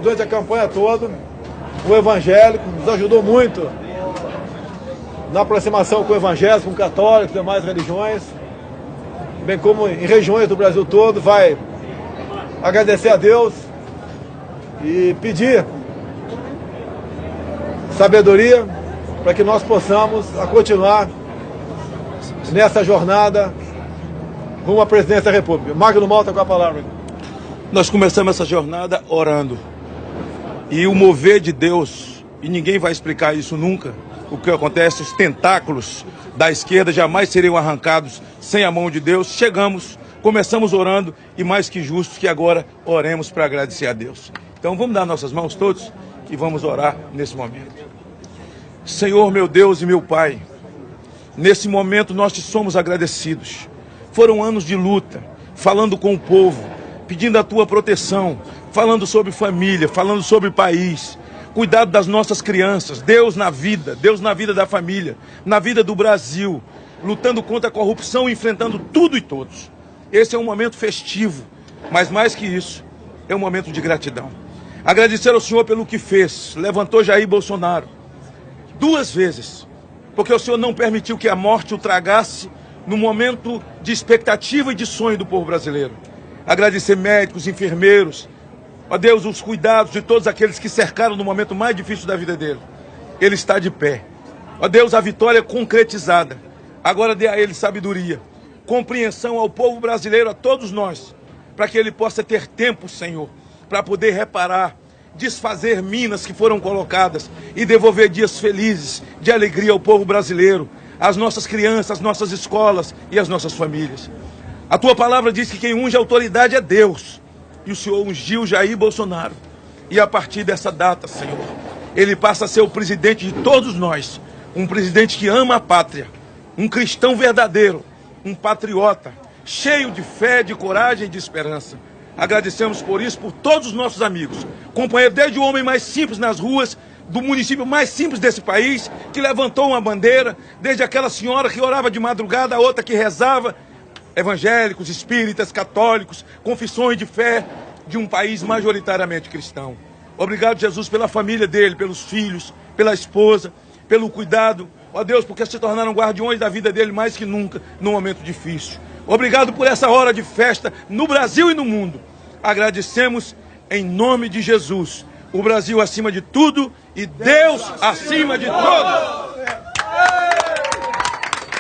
durante a campanha toda, o evangélico, nos ajudou muito na aproximação com o evangélico, com católicos e demais religiões, bem como em regiões do Brasil todo. Vai agradecer a Deus e pedir sabedoria para que nós possamos continuar nessa jornada rumo à presidência da República. Magno Malta com a palavra. Nós começamos essa jornada orando. E o mover de Deus, e ninguém vai explicar isso nunca, o que acontece, os tentáculos da esquerda jamais seriam arrancados sem a mão de Deus. Começamos orando e mais que justo que agora oremos para agradecer a Deus. Então vamos dar nossas mãos todos e vamos orar nesse momento. Senhor, meu Deus e meu Pai, nesse momento nós te somos agradecidos. Foram anos de luta, falando com o povo, pedindo a tua proteção, falando sobre família, falando sobre país, cuidado das nossas crianças, Deus na vida da família, na vida do Brasil, lutando contra a corrupção, enfrentando tudo e todos. Esse é um momento festivo, mas mais que isso, é um momento de gratidão. Agradecer ao Senhor pelo que fez, levantou Jair Bolsonaro 2 vezes, porque o Senhor não permitiu que a morte o tragasse no momento de expectativa e de sonho do povo brasileiro. Agradecer médicos, enfermeiros, ó Deus, os cuidados de todos aqueles que cercaram no momento mais difícil da vida dele. Ele está de pé. Ó Deus, a vitória é concretizada. Agora dê a ele sabedoria, compreensão ao povo brasileiro, a todos nós, para que ele possa ter tempo, Senhor, para poder reparar, desfazer minas que foram colocadas e devolver dias felizes, de alegria ao povo brasileiro, às nossas crianças, às nossas escolas e às nossas famílias. A tua palavra diz que quem unge a autoridade é Deus. E o Senhor ungiu Jair Bolsonaro. E a partir dessa data, Senhor, ele passa a ser o presidente de todos nós. Um presidente que ama a pátria. Um cristão verdadeiro. Um patriota. Cheio de fé, de coragem e de esperança. Agradecemos por isso, por todos os nossos amigos. Companheiro, desde o homem mais simples nas ruas, do município mais simples desse país, que levantou uma bandeira, desde aquela senhora que orava de madrugada, a outra que rezava, evangélicos, espíritas, católicos, confissões de fé de um país majoritariamente cristão. Obrigado, Jesus, pela família dele, pelos filhos, pela esposa, pelo cuidado. Ó Deus, porque se tornaram guardiões da vida dele mais que nunca, num momento difícil. Obrigado por essa hora de festa no Brasil e no mundo. Agradecemos em nome de Jesus. O Brasil acima de tudo e Deus acima de todos.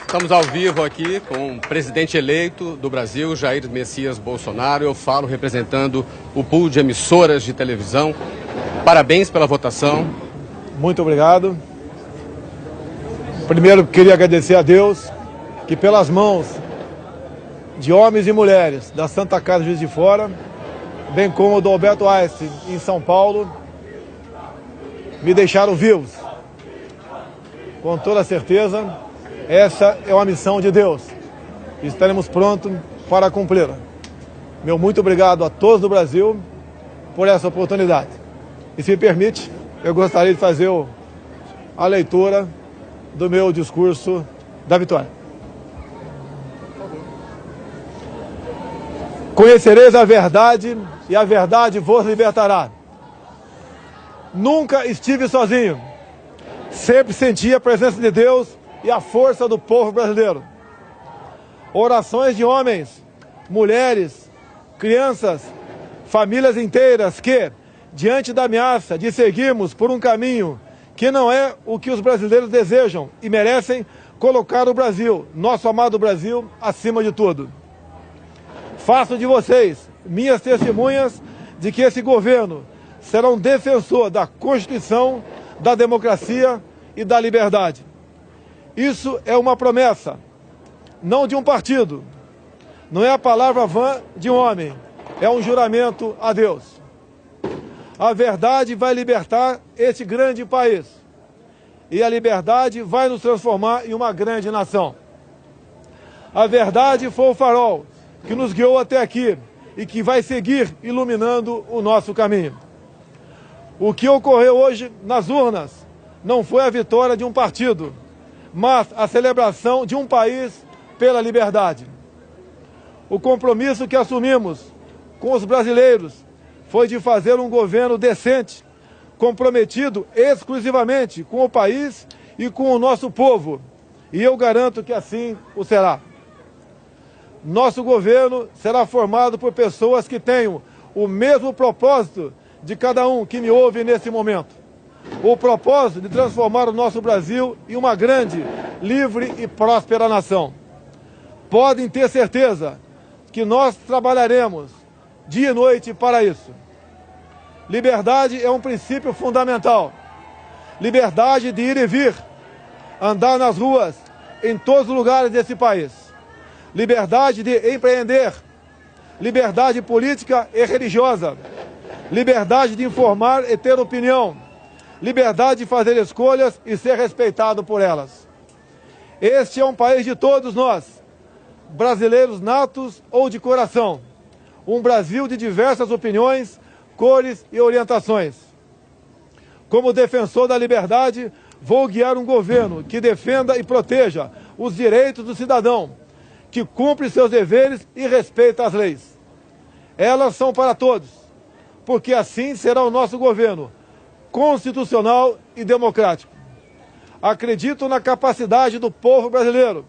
Estamos ao vivo aqui com o presidente eleito do Brasil, Jair Messias Bolsonaro. Eu falo representando o pool de emissoras de televisão. Parabéns pela votação. Muito obrigado. Primeiro, queria agradecer a Deus que pelas mãos de homens e mulheres da Santa Casa Juiz de Fora, bem como do Alberto Einstein em São Paulo, me deixaram vivos. Com toda certeza, essa é uma missão de Deus. E estaremos prontos para cumpri-la. Meu muito obrigado a todos do Brasil por essa oportunidade. E se me permite, eu gostaria de fazer a leitura do meu discurso da vitória. Conhecereis a verdade e a verdade vos libertará. Nunca estive sozinho. Sempre senti a presença de Deus e a força do povo brasileiro. Orações de homens, mulheres, crianças, famílias inteiras que, diante da ameaça de seguirmos por um caminho que não é o que os brasileiros desejam e merecem, colocar o Brasil, nosso amado Brasil, acima de tudo. Faço de vocês minhas testemunhas de que esse governo será um defensor da Constituição, da democracia e da liberdade. Isso é uma promessa, não de um partido. Não é a palavra vã de um homem, é um juramento a Deus. A verdade vai libertar este grande país. E a liberdade vai nos transformar em uma grande nação. A verdade foi o farol que nos guiou até aqui e que vai seguir iluminando o nosso caminho. O que ocorreu hoje nas urnas não foi a vitória de um partido, mas a celebração de um país pela liberdade. O compromisso que assumimos com os brasileiros foi de fazer um governo decente, comprometido exclusivamente com o país e com o nosso povo. E eu garanto que assim o será. Nosso governo será formado por pessoas que tenham o mesmo propósito de cada um que me ouve nesse momento. O propósito de transformar o nosso Brasil em uma grande, livre e próspera nação. Podem ter certeza que nós trabalharemos dia e noite para isso. Liberdade é um princípio fundamental. Liberdade de ir e vir, andar nas ruas, em todos os lugares desse país. Liberdade de empreender. Liberdade política e religiosa. Liberdade de informar e ter opinião. Liberdade de fazer escolhas e ser respeitado por elas. Este é um país de todos nós, brasileiros natos ou de coração. Um Brasil de diversas opiniões, cores e orientações. Como defensor da liberdade, vou guiar um governo que defenda e proteja os direitos do cidadão, que cumpre seus deveres e respeita as leis. Elas são para todos, porque assim será o nosso governo, constitucional e democrático. Acredito na capacidade do povo brasileiro,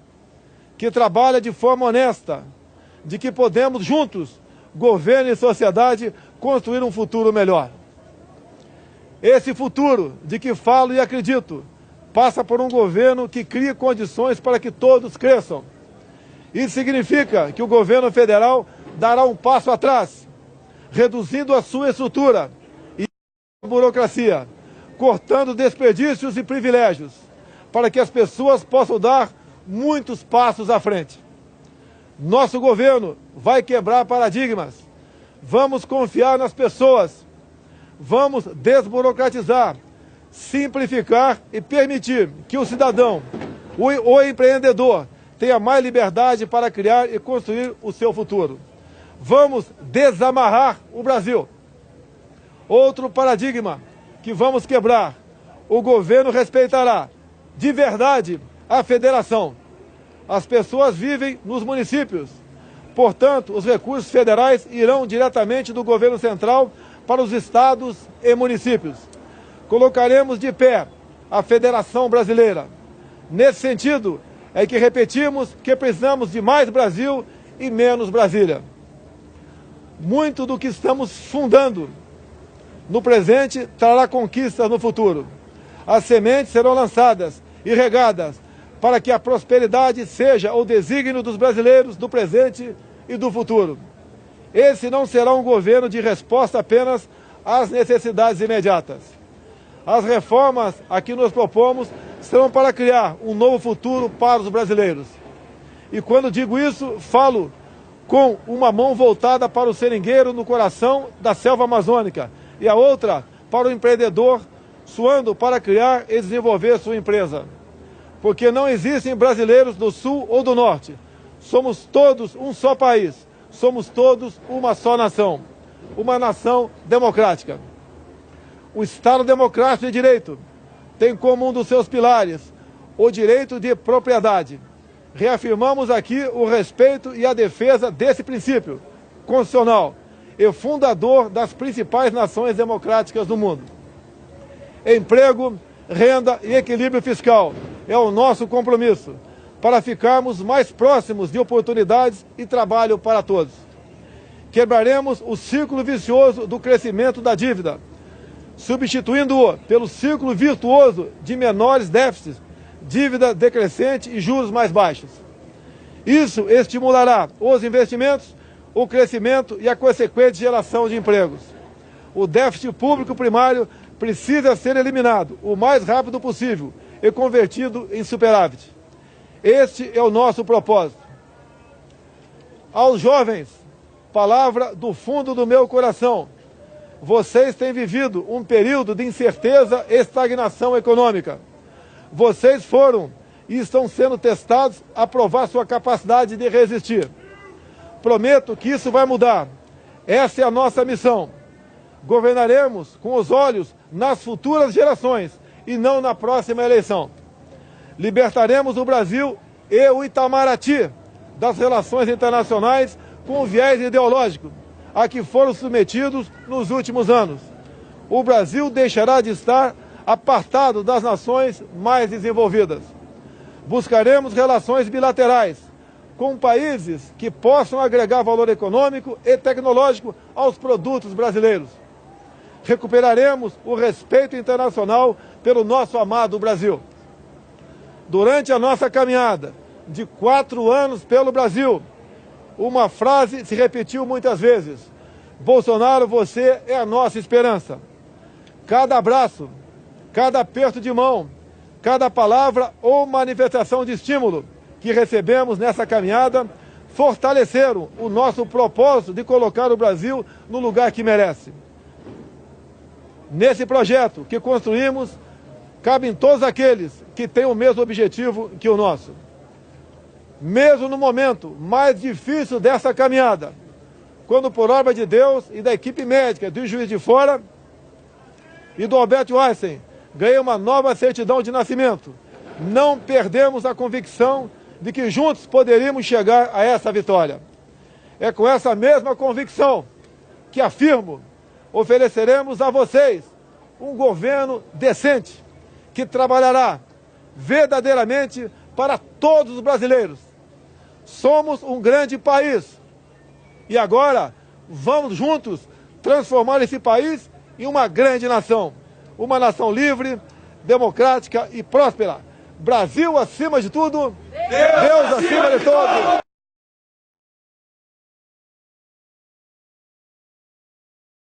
que trabalha de forma honesta, de que podemos juntos, governo e sociedade, construir um futuro melhor. Esse futuro, de que falo e acredito, passa por um governo que crie condições para que todos cresçam. Isso significa que o governo federal dará um passo atrás, reduzindo a sua estrutura e a burocracia, cortando desperdícios e privilégios, para que as pessoas possam dar muitos passos à frente. Nosso governo vai quebrar paradigmas. Vamos confiar nas pessoas. Vamos desburocratizar, simplificar e permitir que o cidadão, o empreendedor, tenha mais liberdade para criar e construir o seu futuro. Vamos desamarrar o Brasil. Outro paradigma que vamos quebrar. O governo respeitará de verdade a federação. As pessoas vivem nos municípios. Portanto, os recursos federais irão diretamente do governo central para os estados e municípios. Colocaremos de pé a Federação Brasileira. Nesse sentido, é que repetimos que precisamos de mais Brasil e menos Brasília. Muito do que estamos fundando no presente trará conquistas no futuro. As sementes serão lançadas e regadas para que a prosperidade seja o desígnio dos brasileiros do presente e do futuro. Esse não será um governo de resposta apenas às necessidades imediatas. As reformas a que nos propomos serão para criar um novo futuro para os brasileiros. E quando digo isso, falo com uma mão voltada para o seringueiro no coração da selva amazônica e a outra para o empreendedor, suando para criar e desenvolver sua empresa. Porque não existem brasileiros do Sul ou do Norte. Somos todos um só país. Somos todos uma só nação. Uma nação democrática. O Estado Democrático de Direito tem como um dos seus pilares o direito de propriedade. Reafirmamos aqui o respeito e a defesa desse princípio constitucional e fundador das principais nações democráticas do mundo. Emprego, renda e equilíbrio fiscal é o nosso compromisso para ficarmos mais próximos de oportunidades e trabalho para todos. Quebraremos o círculo vicioso do crescimento da dívida, substituindo-o pelo círculo virtuoso de menores déficits, dívida decrescente e juros mais baixos. Isso estimulará os investimentos, o crescimento e a consequente geração de empregos. O déficit público primário precisa ser eliminado o mais rápido possível e convertido em superávit. Este é o nosso propósito. Aos jovens, palavra do fundo do meu coração. Vocês têm vivido um período de incerteza e estagnação econômica. Vocês foram e estão sendo testados a provar sua capacidade de resistir. Prometo que isso vai mudar. Essa é a nossa missão. Governaremos com os olhos nas futuras gerações e não na próxima eleição. Libertaremos o Brasil e o Itamaraty das relações internacionais com viés ideológico, a que foram submetidos nos últimos anos. O Brasil deixará de estar apartado das nações mais desenvolvidas. Buscaremos relações bilaterais com países que possam agregar valor econômico e tecnológico aos produtos brasileiros. Recuperaremos o respeito internacional pelo nosso amado Brasil. Durante a nossa caminhada de 4 anos pelo Brasil, uma frase se repetiu muitas vezes: Bolsonaro, você é a nossa esperança. Cada abraço, cada aperto de mão, cada palavra ou manifestação de estímulo que recebemos nessa caminhada fortaleceram o nosso propósito de colocar o Brasil no lugar que merece. Nesse projeto que construímos, cabem todos aqueles que têm o mesmo objetivo que o nosso. Mesmo no momento mais difícil dessa caminhada, quando por obra de Deus e da equipe médica do Juiz de Fora e do Albert Einstein ganhei uma nova certidão de nascimento, não perdemos a convicção de que juntos poderíamos chegar a essa vitória. É com essa mesma convicção que afirmo: ofereceremos a vocês um governo decente, que trabalhará verdadeiramente para todos os brasileiros. Somos um grande país e agora vamos juntos transformar esse país em uma grande nação. Uma nação livre, democrática e próspera. Brasil acima de tudo, Deus acima de todos.